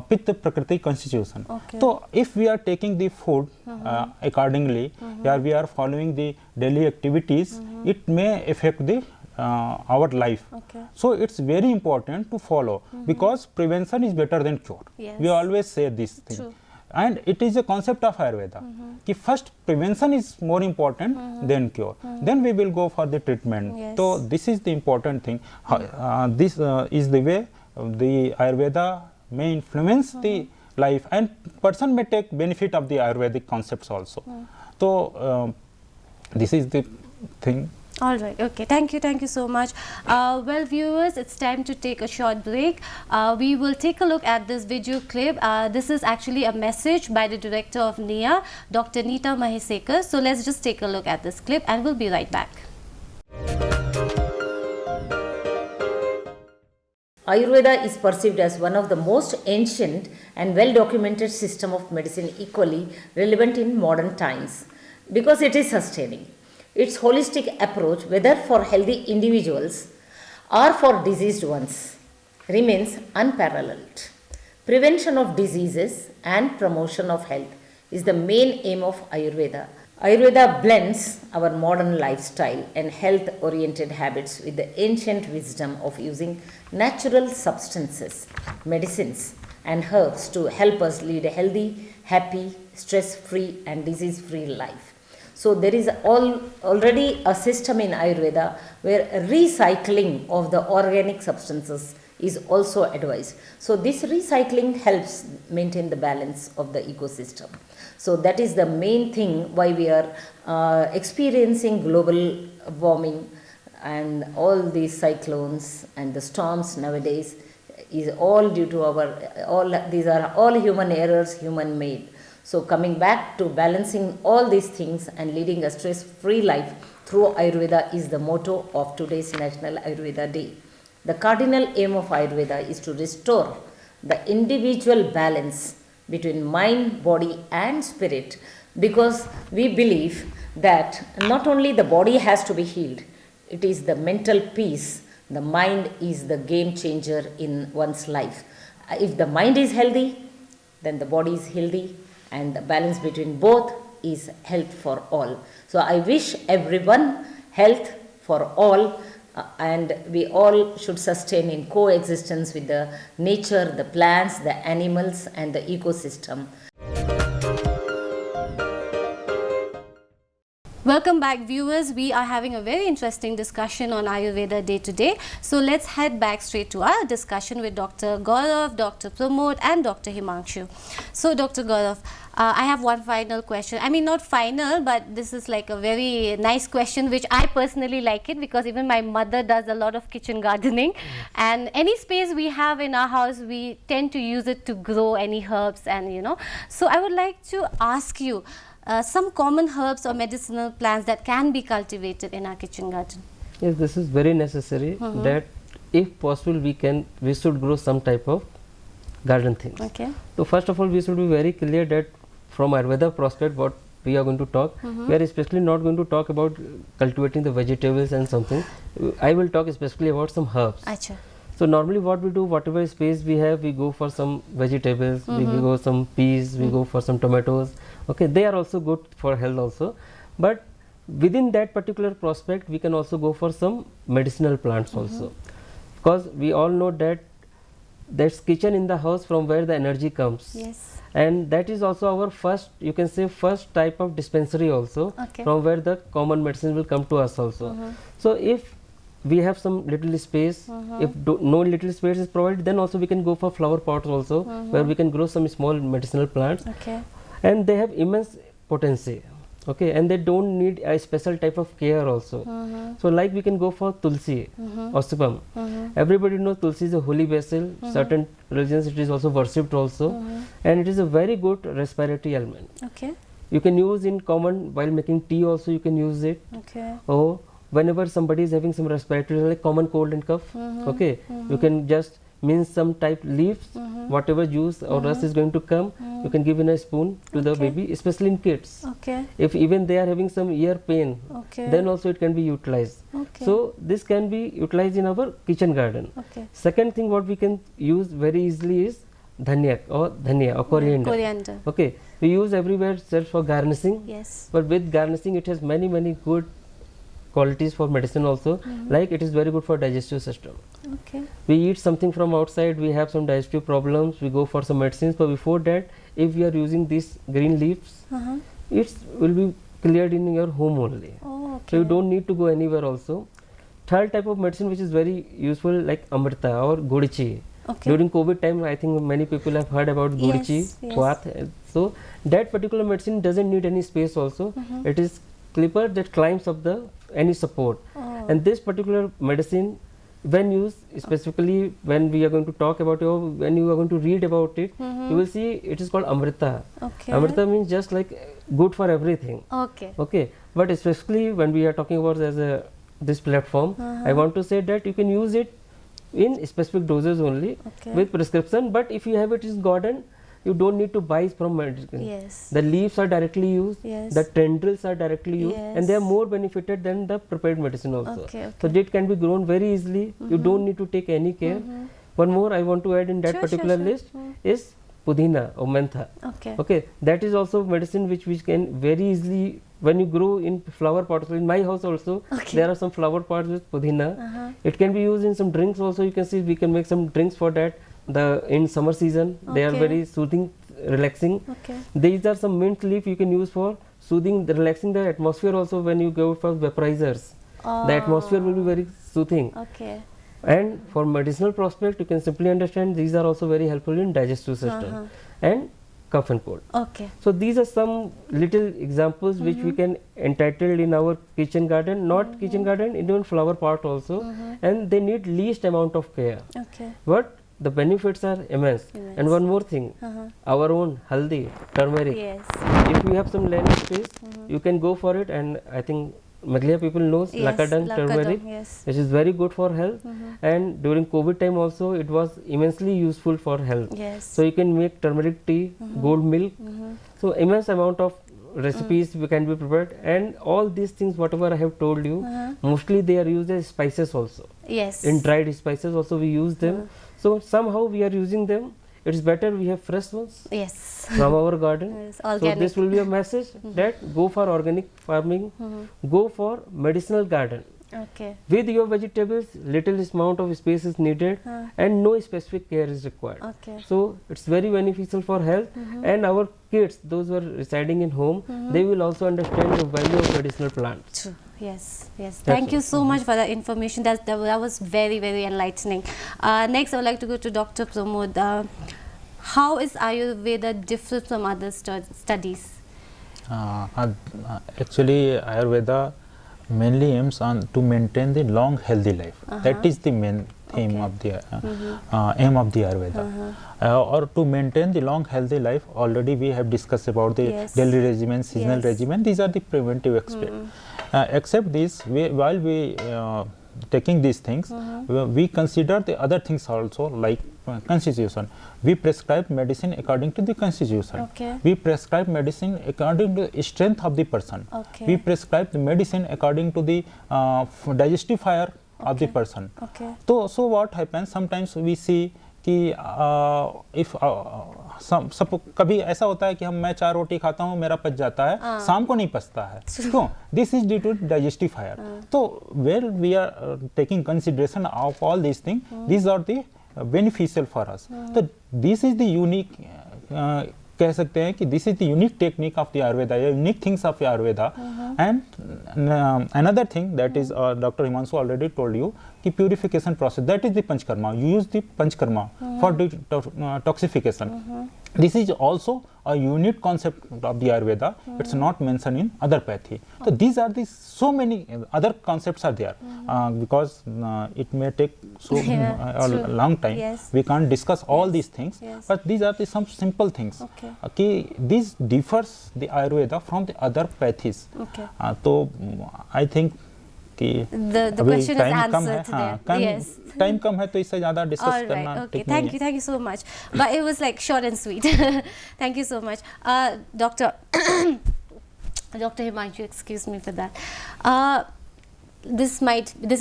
Pitta Prakriti constitution. So if we are taking the food accordingly, we are following the daily activities, it may affect the our life. So it's very important to follow, because prevention is better than cure. We always say this thing. And it is a concept of Ayurveda. First prevention is more important than cure. Then we will go for the treatment. So this is the important thing. This is the way the Ayurveda may influence the life, and person may take benefit of the Ayurvedic concepts also. So this is the thing. All right. Okay. Thank you so much. Well, viewers, it's time to take a short break. We will take a look at this video clip. This is actually a message by the director of NIA, Dr. Nita Mahisekar. So let's just take a look at this clip and we'll be right back. Ayurveda is perceived as one of the most ancient and well-documented system of medicine, equally relevant in modern times, because it is sustaining. Its holistic approach, whether for healthy individuals or for diseased ones, remains unparalleled. Prevention of diseases and promotion of health is the main aim of Ayurveda. Ayurveda blends our modern lifestyle and health-oriented habits with the ancient wisdom of using natural substances, medicines, and herbs to help us lead a healthy, happy, stress-free, and disease-free life. So there is already a system in Ayurveda where recycling of the organic substances is also advised. So this recycling helps maintain the balance of the ecosystem. So that is the main thing why we are experiencing global warming, and all these cyclones and the storms nowadays is all due to these are all human errors, human made. So coming back to balancing all these things and leading a stress-free life through Ayurveda is the motto of today's National Ayurveda Day. The cardinal aim of Ayurveda is to restore the individual balance between mind, body and spirit, because we believe that not only the body has to be healed, it is the mental peace. The mind is the game changer in one's life. If the mind is healthy, then the body is healthy, and the balance between both is health for all. So I wish everyone health for all, and we all should sustain in coexistence with the nature, the plants, the animals and the ecosystem. Welcome back, viewers. We are having a very interesting discussion on Ayurveda Day today. So let's head back straight to our discussion with Dr. Gaurav, Dr. Pramod and Dr. Himanshu. So Dr. Gaurav, I have one final question. I mean, not final, but this is like a very nice question, which I personally like it, because even my mother does a lot of kitchen gardening. And any space we have in our house, we tend to use it to grow any herbs and, you know. So I would like to ask you, some common herbs or medicinal plants that can be cultivated in our kitchen garden. Yes, this is very necessary that if possible we should grow some type of garden things. Okay. So first of all we should be very clear that from Ayurveda prospect what we are going to talk, we are especially not going to talk about cultivating the vegetables and something. I will talk especially about some herbs. Acha. So normally what we do, whatever space we have, we go for some vegetables, we go some peas, we go for some tomatoes. Okay, they are also good for health also. But within that particular prospect, we can also go for some medicinal plants also. Because we all know that that's kitchen in the house from where the energy comes. Yes. And that is also our first, you can say first type of dispensary also, Okay. from where the common medicine will come to us also. So if we have some little space, if no little space is provided, then also we can go for flower pots also, where we can grow some small medicinal plants. Okay. And they have immense potency. Okay, and they don't need a special type of care also. So like we can go for tulsi, ossipam. Everybody knows tulsi is a holy basil. Certain religions it is also worshipped also, and it is a very good respiratory element. Okay. You can use in common while making tea also. You can use it. Okay. Or whenever somebody is having some respiratory like common cold and cough, okay, you can just mince some type leaves, whatever juice or rust is going to come, you can give in a spoon to the baby, especially in kids. Okay. If even they are having some ear pain, Okay. then also it can be utilized. Okay. So this can be utilized in our kitchen garden. Okay. Second thing what we can use very easily is dhania or coriander. Coriander. Okay, we use everywhere just for garnishing. Yes. But with garnishing it has many good qualities for medicine also, like it is very good for digestive system. Okay. We eat something from outside, we have some digestive problems, we go for some medicines, but before that if we are using these green leaves, it will be cleared in your home only. Oh, okay. So you don't need to go anywhere also. Third type of medicine which is very useful like amrita or gudichi. Okay. During COVID time I think many people have heard about gudichi, Yes. kwath. So that particular medicine doesn't need any space also. It is clipper that climbs up the any support. Oh. And this particular medicine when used specifically when we are going to talk about it or when you are going to read about it, you will see it is called amrita. Okay. Amrita means just like good for everything. Okay. Okay, but especially when we are talking about as a this platform, I want to say that you can use it in specific doses only Okay. with prescription, but if you have it in garden, you don't need to buy from medicine. Yes. The leaves are directly used, Yes. the tendrils are directly used, and they are Yes. more benefited than the prepared medicine also. Okay, So that can be grown very easily. You don't need to take any care. One more I want to add in that Sure, particular sure. list is pudina or mentha. Okay. Okay, that is also medicine which can very easily when you grow in flower pots. In my house also Okay. there are some flower pots with pudina. It can be used in some drinks also. You can see we can make some drinks for that. In summer season they are Okay. very soothing, relaxing. Okay. These are some mint leaf you can use for soothing, relaxing the atmosphere also. When you go for vaporizers, the atmosphere will be very soothing. Okay. And for medicinal prospect, you can simply understand these are also very helpful in digestive system and cough and cold. Okay. So these are some little examples which we can entitled in our kitchen garden, not kitchen garden, even flower pot also, and they need least amount of care. Okay. But the benefits are immense. Immense. And one more thing, our own haldi, turmeric. Yes. If you have some land space, you can go for it. And I think Meghalaya people knows Yes, lakadang turmeric, yes. which is very good for health. And during COVID time also, it was immensely useful for health. Yes. So you can make turmeric tea, gold milk. So immense amount of recipes can be prepared, and all these things whatever I have told you, mostly they are used as spices also. Yes. In dried spices also we use them. So somehow we are using them. It's better we have fresh ones Yes. from our garden. Yes, So organic. this will be a message that go for organic farming, go for medicinal garden. Okay. With your vegetables, little amount of space is needed and no specific care is required. Okay. So it's very beneficial for health, and our kids, those who are residing in home, they will also understand the value of medicinal plants. True. Yes. Yes. That's Thank you all. so much for the information. That was very enlightening. Next, I would like to go to Dr. Pramod. How is Ayurveda different from other studies? Actually, Ayurveda mainly aims on to maintain the long healthy life. That is the main theme of the aim of the Ayurveda. Or to maintain the long healthy life, already we have discussed about the Yes. daily regimen, seasonal Yes. regimen. These are the preventive aspects. Except this, while we taking these things, we consider the other things also, like constitution. We prescribe medicine according to the constitution. Okay. We prescribe medicine according to the strength of the person. Okay. We prescribe the medicine according to the digestive fire of the person. Okay. So what happens, sometimes we see कि if कभी ऐसा होता है कि मैं 4 रोटी खाता हूँ, मेरा पच जाता है, शाम को नहीं पचता है, क्यों? This is due to digestive fire. So where we are taking consideration of all these things, these are the beneficial for us. So this is the unique कह सकते हैं कि this is the unique technique of the Ayurveda, unique things of the Ayurveda. And another thing that is Dr. Himanshu already told you, कि purification process, that is the Panchkarma. You use the Panchkarma for detoxification. This is also a unique concept of the Ayurveda. It's not mentioned in other pathy. So these are the so many other concepts are there, because it may take so a long time. Yes. We can't discuss all these things, but these are the some simple things. Okay. Okay, this differs the Ayurveda from the other pathies. Okay. So I think कि the question is answered there. Yes. Time कम है तो इससे ज़्यादा discuss करना ठीक नहीं है. Thank you so much. But it was like short and sweet. Thank you so much, Dr. Himanshu. Excuse me for that. This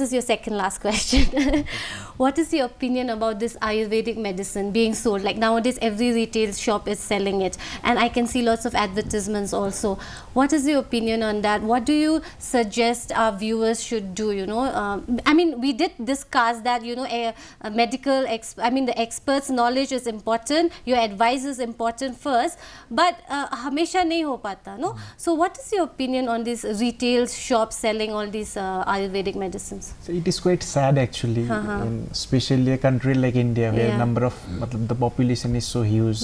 is your second last question. What is your opinion about this Ayurvedic medicine being sold? Like nowadays, every retail shop is selling it, and I can see lots of advertisements also. What is your opinion on that? What do you suggest our viewers should do? You know, I mean, we did discuss that, you know, a medical, the expert's knowledge is important. Your advice is important first, but hamesha nahi ho pata, no? So, what is your opinion on these retail shops selling all these Ayurvedic medicines? So it is quite sad actually, especially a country like India where number of the population is so huge.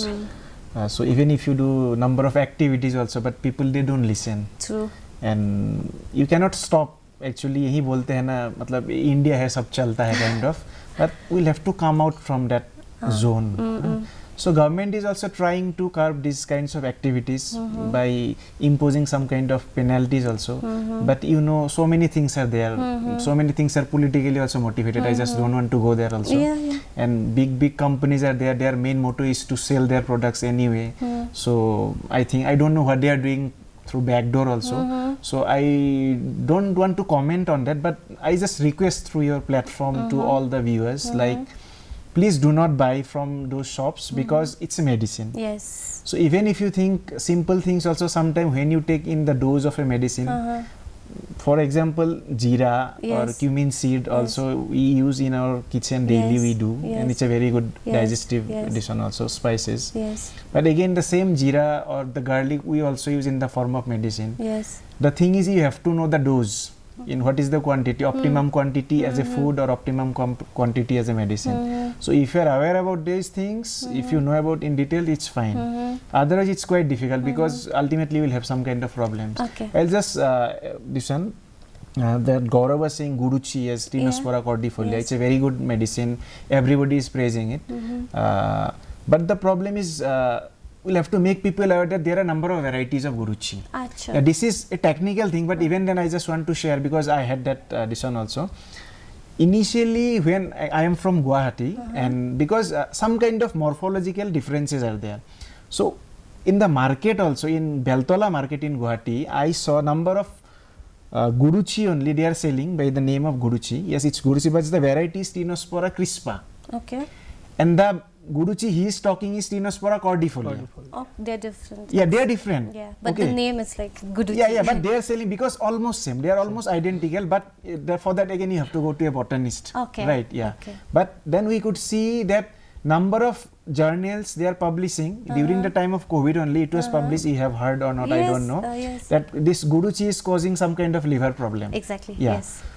So even if you do number of activities also, but people they don't listen. True. And you cannot stop. Actually यही बोलते हैं ना, मतलब India है सब चलता है kind of, but we'll have to come out from that zone. So government is also trying to curb these kinds of activities by imposing some kind of penalties also. But you know, so many things are there. So many things are politically also motivated. I just don't want to go there also. And big companies are there. Their main motto is to sell their products anyway. So I think I don't know what they are doing through backdoor also. So I don't want to comment on that. But I just request through your platform to all the viewers, like, please do not buy from those shops because it's a medicine. Yes. So even if you think simple things also, sometimes when you take in the dose of a medicine, for example, jeera or cumin seed also we use in our kitchen daily, we do, and it's a very good digestive addition also, spices. But again, the same jeera or the garlic we also use in the form of medicine. The thing is, you have to know the dose. In what is the quantity, optimum quantity as a food or optimum quantity as a medicine. So if you are aware about these things, if you know about in detail, it's fine. Otherwise it's quite difficult because ultimately you will have some kind of problems. I'll just this one that Gaurav was saying, Guruchi as Tinospora cordifolia, it's a very good medicine, everybody is praising it. But the problem is, we'll have to make people aware that there are a number of varieties of Guruchi. This is a technical thing, but even then I just want to share because I had that this one also. Initially, when I am from Guwahati, and because some kind of morphological differences are there. So in the market also, in Beltola market in Guwahati, I saw a number of Guruchi only they are selling by the name of Guruchi. Yes, it's Guruchi, but the variety is Tinospora crispa. And the Guruchi he is talking is Tinospora cordifolia. Oh, they're different. Yeah, they are different. Yeah, but the name is like Guruchi. Yeah, but they are selling because almost same. They are almost identical, but for that again you have to go to a botanist. Right, yeah. But then we could see that number of journals they are publishing during the time of COVID only. It was published. You have heard or not? I don't know. That this Guruchi is causing some kind of liver problem.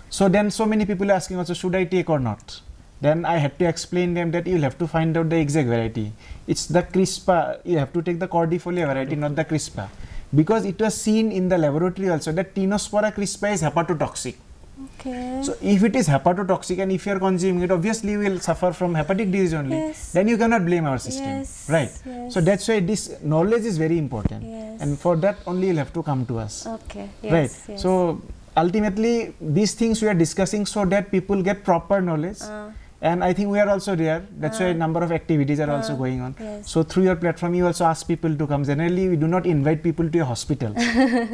So then so many people are asking also, should I take or not? Then I had to explain them that you'll have to find out the exact variety. It's the crispa, you have to take the cordifolia variety, not the crispa. Because it was seen in the laboratory also that Tinospora crispa is hepatotoxic. So if it is hepatotoxic and if you are consuming it, obviously you will suffer from hepatic disease only. Then you cannot blame our system. Right? So that's why this knowledge is very important. And for that only you'll have to come to us. Right? So ultimately these things we are discussing so that people get proper knowledge. And I think we are also there. That's why a number of activities are also going on. Yes. So through your platform, you also ask people to come. Generally, we do not invite people to a hospital.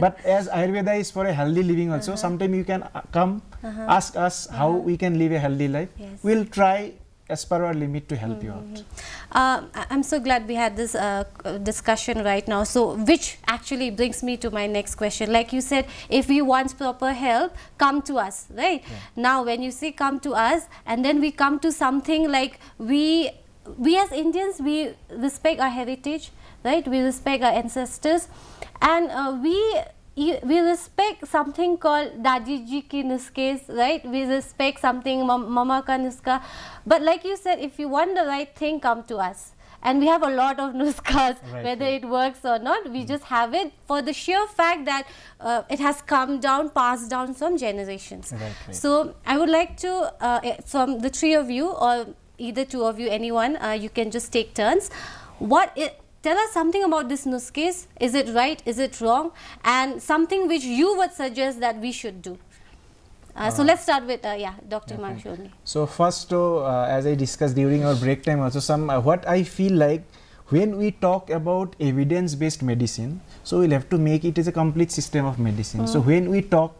But as Ayurveda is for a healthy living also, sometime you can come, ask us how we can live a healthy life. Yes. We'll try as per our limit to help you out. I'm so glad we had this discussion right now. So, which actually brings me to my next question. Like you said, if you want proper help, come to us, right? Yeah. Now, when you say come to us, and then we come to something like we as Indians, we respect our heritage, right? We respect our ancestors, and we respect something called Daji ji ki nuskes, right? We respect something Mama ka nuska. But like you said, if you want the right thing, come to us. And we have a lot of nuskas, whether it works or not. We just have it for the sheer fact that it has come down, passed down from generations. So I would like to, from the three of you, or either two of you, anyone, you can just take turns. Tell us something about this nuskes. Is it right? Is it wrong? And something which you would suggest that we should do. So let's start with Dr. Himanshu. So first, as I discussed during our break time also, what I feel like when we talk about evidence-based medicine, so we'll have to make it as a complete system of medicine. So when we talk,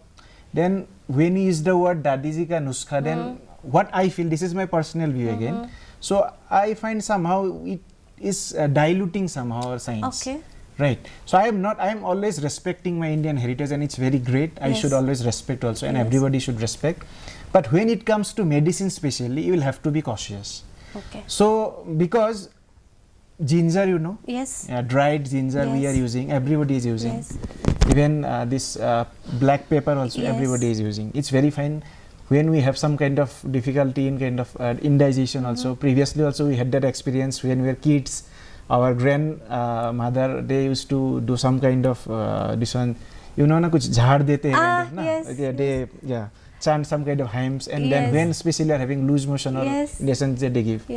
then when we use the word Dadiji ka nuskha, then what I feel, this is my personal view again. So I find somehow it is diluting somehow our science. Okay. Right. So I am always respecting my Indian heritage, and it's very great. I should always respect also, and everybody should respect. But when it comes to medicine especially, you will have to be cautious. Okay. So because ginger, you know, dried ginger we are using, everybody is using. Even this black pepper also everybody is using. It's very fine. When we have some kind of difficulty in kind of indigestion also, previously also we had that experience when we were kids. Our grandmother, they used to do some kind of this one, you know, na kuch jhad dete hain, they chant some kind of hymns, and then when especially are having loose motion or lessons they give.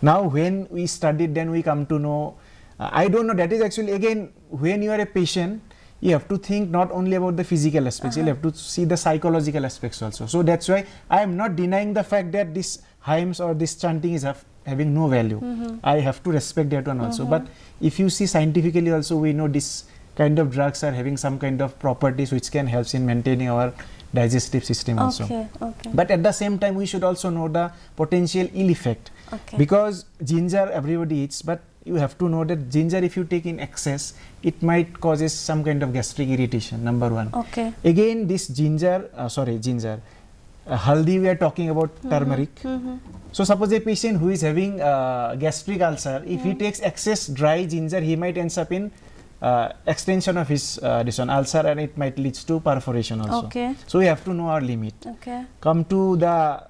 Now when we studied, then we come to know, I don't know, that is actually again when you are a patient, you have to think not only about the physical aspects, you have to see the psychological aspects also. So that's why I am not denying the fact that this hymns or this chanting is having no value. I have to respect that one also. But if you see scientifically also, we know this kind of drugs are having some kind of properties which can help in maintaining our digestive system also. But at the same time, we should also know the potential ill effect. Because ginger everybody eats, but you have to know that ginger, if you take in excess, it might causes some kind of gastric irritation, number one. Again, this haldi, we are talking about turmeric. So suppose a patient who is having gastric ulcer, if he takes excess dry ginger, he might end up in extension of his this one ulcer, and it might lead to perforation also. So we have to know our limit. Come to the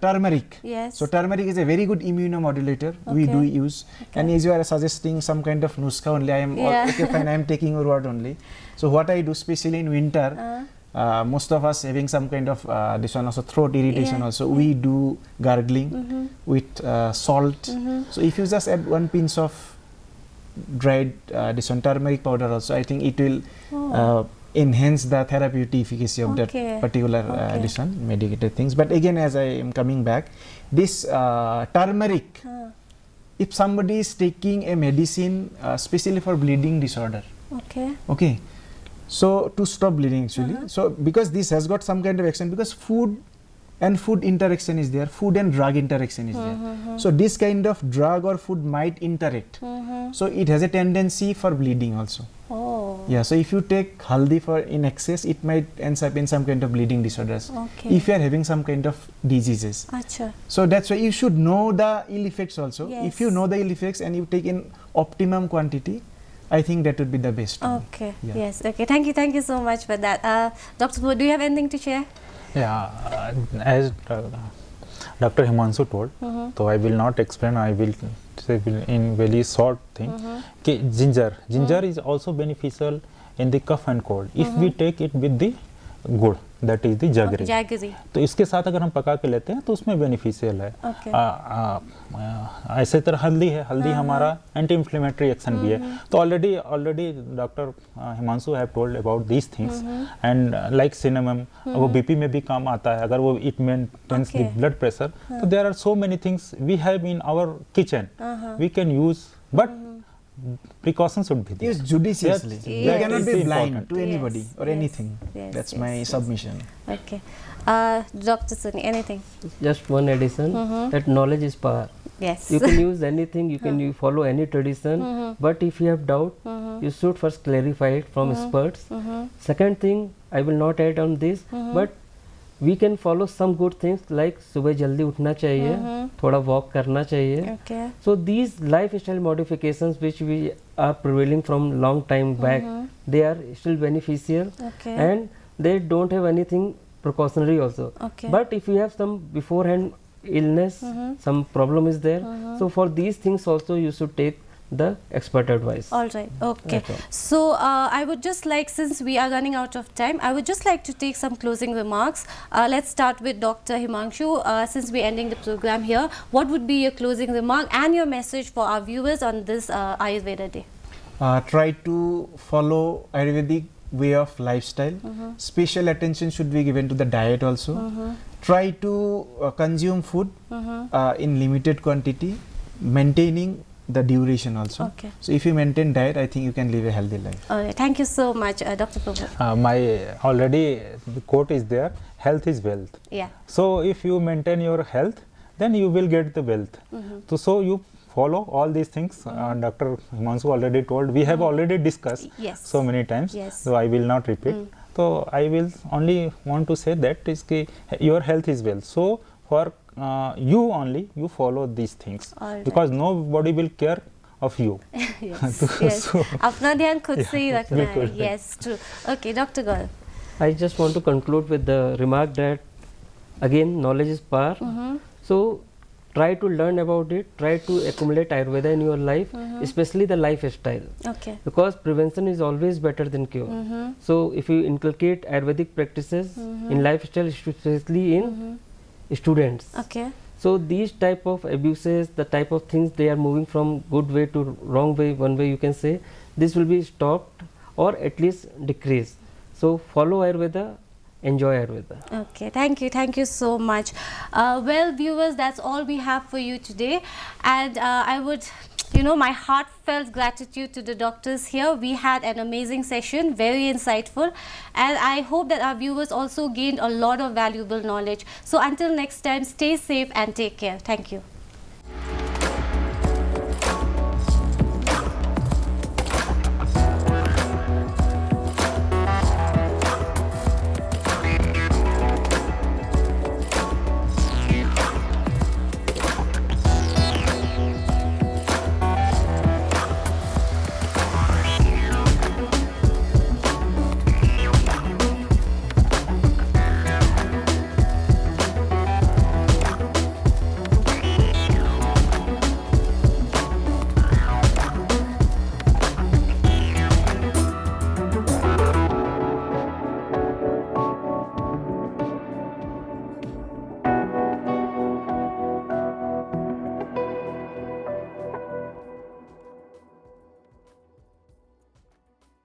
turmeric. So turmeric is a very good immunomodulator. We do use, and as you are suggesting some kind of nuska only, I am okay fine, I am taking your word only. So what I do, especially in winter, most of us having some kind of this one also throat irritation also, we do gargling with salt. So if you just add 1 pinch of dried this one turmeric powder also, I think it will enhance the therapeutic efficacy of that particular this one medicated things. But again, as I am coming back, this turmeric, if somebody is taking a medicine especially for bleeding disorder, so to stop bleeding actually, so because this has got some kind of action, because food and food interaction is there, food and drug interaction is there. So this kind of drug or food might interact. So it has a tendency for bleeding also. So if you take haldi for in excess, it might end up in some kind of bleeding disorders. If you are having some kind of diseases. So that's why you should know the ill effects also. If you know the ill effects and you take in optimum quantity, I think that would be the best. Thank you so much for that. Dr. Bo, do you have anything to share? As Dr. Himanshu told, so I will not explain, I will say in very short thing. Ginger is also beneficial in the cough and cold if we take it with the good. That is the jaggery. Jaggery. तो इसके साथ अगर हम पका के लेते हैं तो उसमें बेनिफिशियल है। ऐसे तरह हल्दी है, हल्दी हमारा एंटी इंफ्लेमेटरी एक्शन भी है। तो already doctor Himanshu have told about these things and like cinnamon, वो बीपी में भी काम आता है अगर वो it maintains the blood pressure. तो there are so many things we have in our kitchen we can use, but precautions should be there. Use judiciously. Yes. You cannot be Yes. blind to Yes. anybody or Yes. anything. Yes. That's Yes. my Yes. submission. Okay. Dr. Sunny, anything? Just one addition, that knowledge is power. Yes. You can use anything, you can follow any tradition, but if you have doubt, you should first clarify it from experts. Second thing, I will not add on this, but we can follow some good things like सुबह जल्दी उठना चाहिए, थोड़ा walk करना चाहिए. Okay. So these lifestyle modifications which we are prevailing from long time back, they are still beneficial, Okay. and they don't have anything precautionary also. Okay. But if you have some beforehand illness, some problem is there, so for these things also you should take the expert advice. All right. Okay. That's all. So I would just like, since we are running out of time, I would just like to take some closing remarks. Let's start with Dr. Himanshu. Since we're ending the program here, what would be your closing remark and your message for our viewers on this Ayurveda Day? Try to follow Ayurvedic way of lifestyle. Special attention should be given to the diet also. Try to consume food in limited quantity, maintaining the duration also. Okay. So if you maintain diet, I think you can live a healthy life. All right. Thank you so much, Dr. Prabhu. My already the quote is there, health is wealth. Yeah. So if you maintain your health, then you will get the wealth. So you follow all these things. Dr. Himanshu already told, we have already discussed Yes. so many times, Yes. so I will not repeat. So I will only want to say that is ki your health is wealth. So for you only, you follow these things, All right. because nobody will care of you. Yes. Yes. So- अपना ध्यान खुद से ही रखना है. बिल्कुल. Yes. True. Okay, Dr. Gaurav. I just want to conclude with the remark that again knowledge is power. So try to learn about it, try to accumulate Ayurveda in your life, especially the lifestyle, Okay. because prevention is always better than cure. So if you inculcate Ayurvedic practices in lifestyle, especially in students, Okay. so these type of abuses, the type of things they are moving from good way to wrong way, one way you can say, this will be stopped or at least decreased. So follow Ayurveda, enjoy Ayurveda. Okay, thank you so much. Well, viewers, that's all we have for you today, and I would, my heartfelt gratitude to the doctors here. We had an amazing session, very insightful, and I hope that our viewers also gained a lot of valuable knowledge. So until next time, stay safe and take care. Thank you.